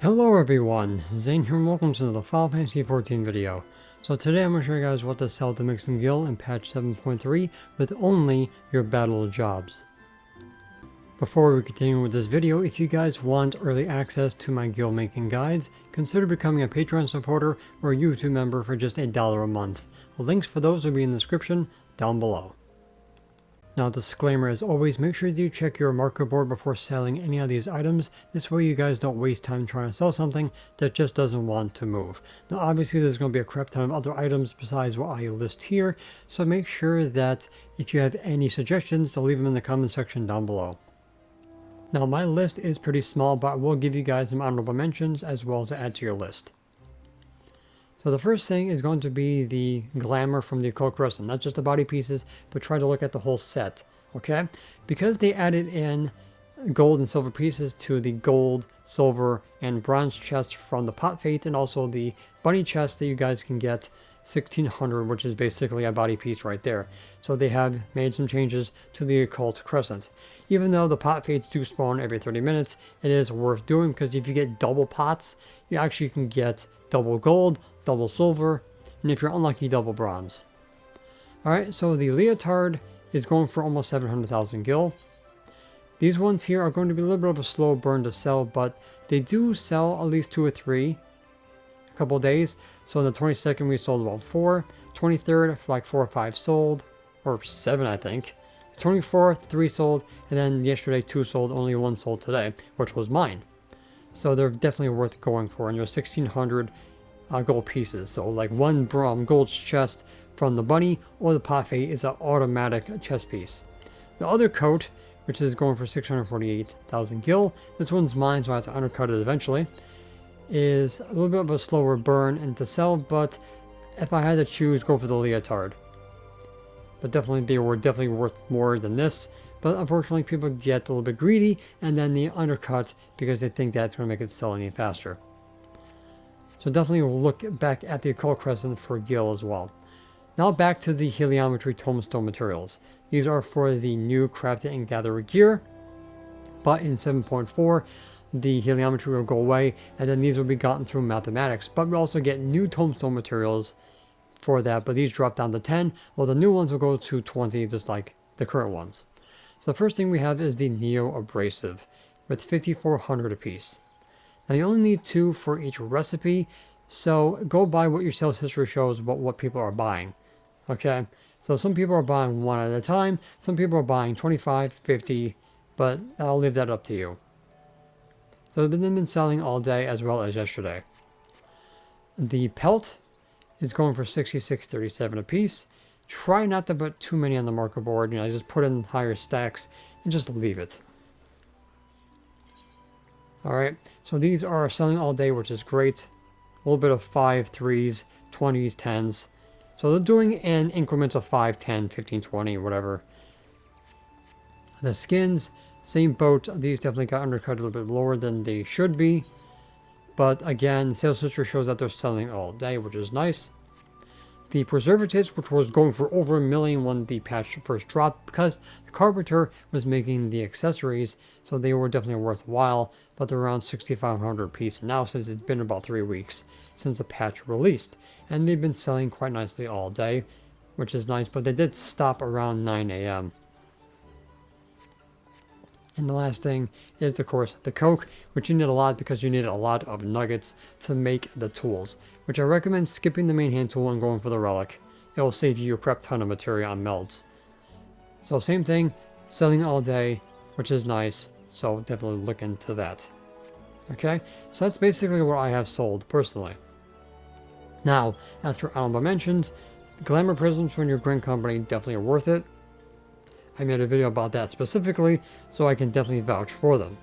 Hello everyone, Zane here and welcome to the Final Fantasy XIV video. So today I'm going to show you guys what to sell to make some gil in patch 7.3 with only your battle jobs. Before we continue with this video, if you guys want early access to my gil making guides, consider becoming a Patreon supporter or a YouTube member for just $1 a month. Links for those will be in the description down below. Now, disclaimer as always, make sure that you check your market board before selling any of these items. This way you guys don't waste time trying to sell something that just doesn't want to move. Now obviously there's going to be a crap ton of other items besides what I list here, so make sure that if you have any suggestions to leave them in the comment section down below. Now my list is pretty small, but I will give you guys some honorable mentions as well to add to your list. So the first thing is going to be the glamour from the occult crescent, not just the body pieces, but try to look at the whole set, okay? Because they added in gold and silver pieces to the gold, silver, and bronze chest from the pot fate, and also the bunny chest that you guys can get 1600, which is basically a body piece right there. So they have made some changes to the occult crescent. Even though the pot fates do spawn every 30 minutes, it is worth doing because if you get double pots, you actually can get double gold, double silver, and if you're unlucky, double bronze. Alright, so the leotard is going for almost 700,000 gil. These ones here are going to be a little bit of a slow burn to sell, but they do sell at least 2 or 3 a couple days. So on the 22nd we sold about 4, 23rd like 4 or 5 sold, or 7 I think. 24th 3 sold, and then yesterday 2 sold, only 1 sold today, which was mine. So they're definitely worth going for, and they're 1600 gold pieces. So like one gold chest from the bunny or the pot fate is an automatic chest piece. The other coat, which is going for 648,000 gil, this one's mine, so I have to undercut it eventually, is a little bit of a slower burn and to sell, but if I had to choose, go for the leotard. But definitely they were definitely worth more than this, but unfortunately people get a little bit greedy and then they undercut because they think that's going to make it sell any faster. So definitely look back at the occult crescent for gil as well. Now back to the heliometry tombstone materials. These are for the new crafted and gatherer gear, but in 7.4 the heliometry will go away and then these will be gotten through mathematics, but we also get new tombstone materials for that, but these drop down to 10, while the new ones will go to 20 just like the current ones. So the first thing we have is the Neo Abrasive with 5,400 apiece. Now you only need 2 for each recipe, so go by what your sales history shows about what people are buying. Okay, so some people are buying 1 at a time, some people are buying 25, 50, but I'll leave that up to you. So they've been selling all day as well as yesterday. The pelt is going for 66.37 a piece. Try not to put too many on the market board, just put in higher stacks and just leave it. Alright, so these are selling all day, which is great. A little bit of 5, 3s, 20s, 10s. So they're doing in increments of 5, 10, 15, 20, whatever. The skins, same boat. These definitely got undercut a little bit lower than they should be. But again, sales history shows that they're selling all day, which is nice. The preservatives, which was going for over $1 million when the patch first dropped, because the carpenter was making the accessories, so they were definitely worthwhile, but they're around 6,500 a piece now since it's been about 3 weeks since the patch released. And they've been selling quite nicely all day, which is nice, but they did stop around 9 a.m. And the last thing is, of course, the coke, which you need a lot because you need a lot of nuggets to make the tools, which I recommend skipping the main hand tool and going for the relic. It will save you a crap ton of material on melds. So same thing, selling all day, which is nice, so definitely look into that. Okay, so that's basically what I have sold personally. Now, after honorable mentions, glamour prisms from your Grand Company definitely are worth it. I made a video about that specifically, so I can definitely vouch for them.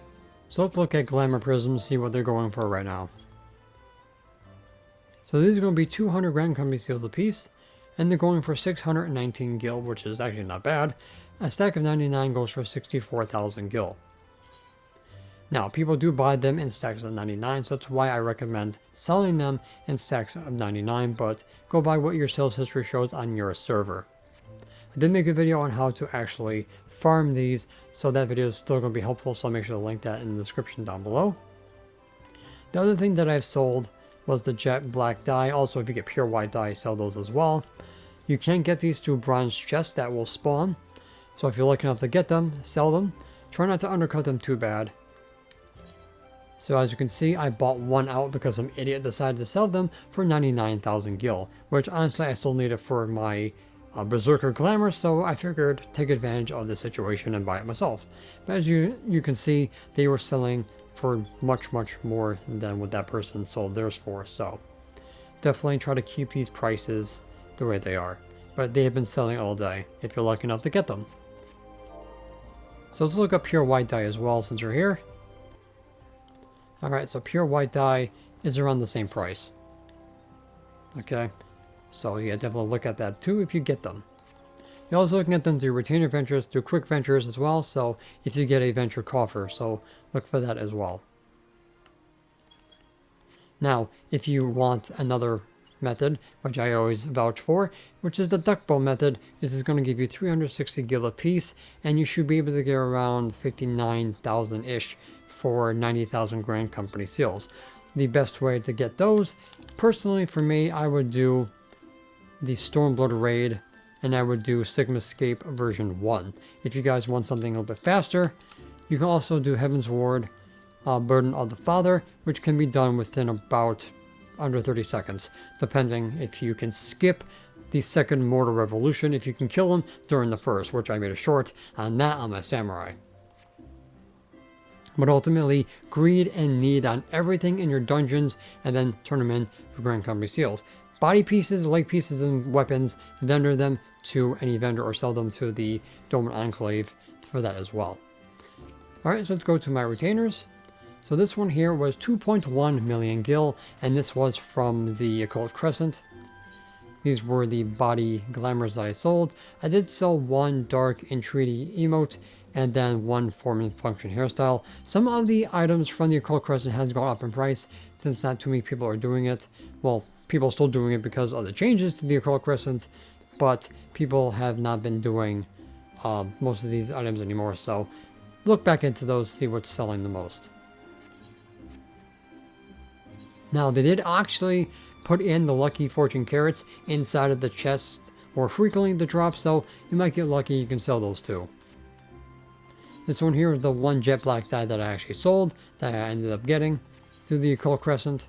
So let's look at glamour prisms, see what they're going for right now. So these are going to be 200 Grand Company seals a piece, and they're going for 619 gil, which is actually not bad. A stack of 99 goes for 64,000 gil. Now, people do buy them in stacks of 99, so that's why I recommend selling them in stacks of 99, but go by what your sales history shows on your server. I did make a video on how to actually farm these, so that video is still going to be helpful, so I'll make sure to link that in the description down below. The other thing that I've sold was the jet black dye. Also, if you get pure white dye, sell those as well. You can get these two bronze chests that will spawn. So if you're lucky enough to get them, sell them. Try not to undercut them too bad. So as you can see, I bought one out because some idiot decided to sell them for 99,000 gil, which honestly I still need it for my Berserker Glamour, so I figured take advantage of the situation and buy it myself. But as you can see, they were selling for much more than what that person sold theirs for, so definitely try to keep these prices the way they are. But they have been selling all day if you're lucky enough to get them. So let's look up pure white dye as well since we're here. Alright, so pure white dye is around the same price. Okay, so yeah, definitely look at that too if you get them. You're also looking at them through retainer ventures, through quick ventures as well, so if you get a venture coffer, so look for that as well. Now, if you want another method, which I always vouch for, which is the duck bow method, this is going to give you 360 gil a piece, and you should be able to get around 59,000-ish for 90,000 Grand Company seals. The best way to get those, personally for me, I would do the Stormblood Raid, and I would do Sigmascape version 1. If you guys want something a little bit faster, you can also do Heaven's Ward, Burden of the Father, which can be done within about under 30 seconds, depending if you can skip the second Mortal Revolution, if you can kill him during the first, which I made a short on that on my Samurai. But ultimately, greed and need on everything in your dungeons, and then turn them in for Grand Company seals. Body pieces, leg pieces, and weapons, vendor them to any vendor or sell them to the Dome Enclave for that as well. Alright, so let's go to my retainers. So this one here was 2.1 million gil, and this was from the Occult Crescent. These were the body glamours that I sold. I did sell one dark entreaty emote, and then one form and function hairstyle. Some of the items from the Occult Crescent has gone up in price since not too many people are doing it. Well, people are still doing it because of the changes to the Occult Crescent, but people have not been doing most of these items anymore, so look back into those, see what's selling the most. Now, they did actually put in the lucky fortune carrots inside of the chest more frequently to drop, so you might get lucky, you can sell those too. This one here is the one jet black dye that I actually sold, that I ended up getting through the Occult Crescent.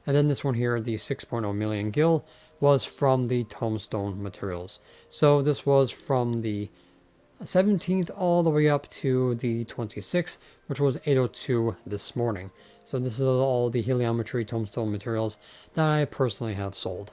And then this one here, the 6.0 million gil, was from the Tomestone materials. So this was from the 17th all the way up to the 26th, which was 8:02 this morning. So this is all the heliometry Tomestone materials that I personally have sold.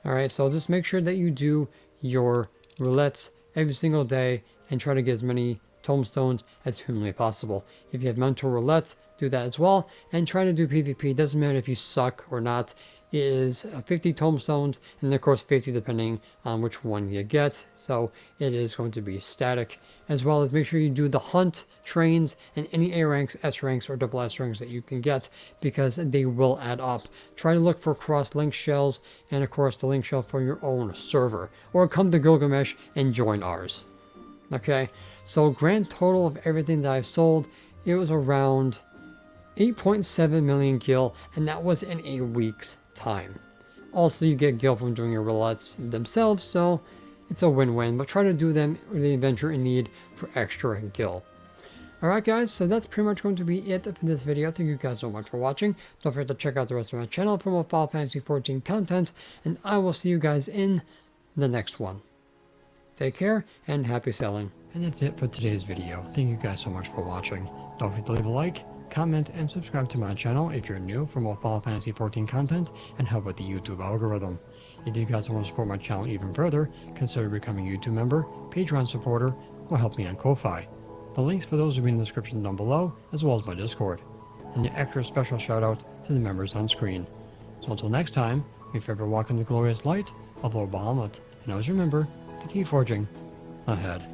Alright, so just make sure that you do your roulettes every single day and try to get as many tomestones as humanly possible. If you have mental roulettes, do that as well, and try to do PvP. It doesn't matter if you suck or not. It is 50 tomestones, and then of course 50 depending on which one you get. So it is going to be static, as well as make sure you do the hunt trains and any A ranks, S ranks, or double S ranks that you can get, because they will add up. Try to look for cross-link shells, and of course the link shell for your own server, or come to Gilgamesh and join ours. Okay, so grand total of everything that I've sold, it was around 8.7 million gil, and that was in a week's time. Also, you get gil from doing your roulettes themselves, so it's a win-win, but try to do them with the adventure in need for extra gil. Alright guys, so that's pretty much going to be it for this video. Thank you guys so much for watching. Don't forget to check out the rest of my channel for more Final Fantasy XIV content, and I will see you guys in the next one. Take care, and happy sailing. And that's it for today's video. Thank you guys so much for watching. Don't forget to leave a like, comment, and subscribe to my channel if you're new for more Final Fantasy XIV content and help with the YouTube algorithm. If you guys want to support my channel even further, consider becoming a YouTube member, Patreon supporter, or help me on Ko-Fi. The links for those will be in the description down below, as well as my Discord. And the extra special shout out to the members on screen. So until next time, may you forever walk in the glorious light of Lord Bahamut, and always remember to keep forging ahead.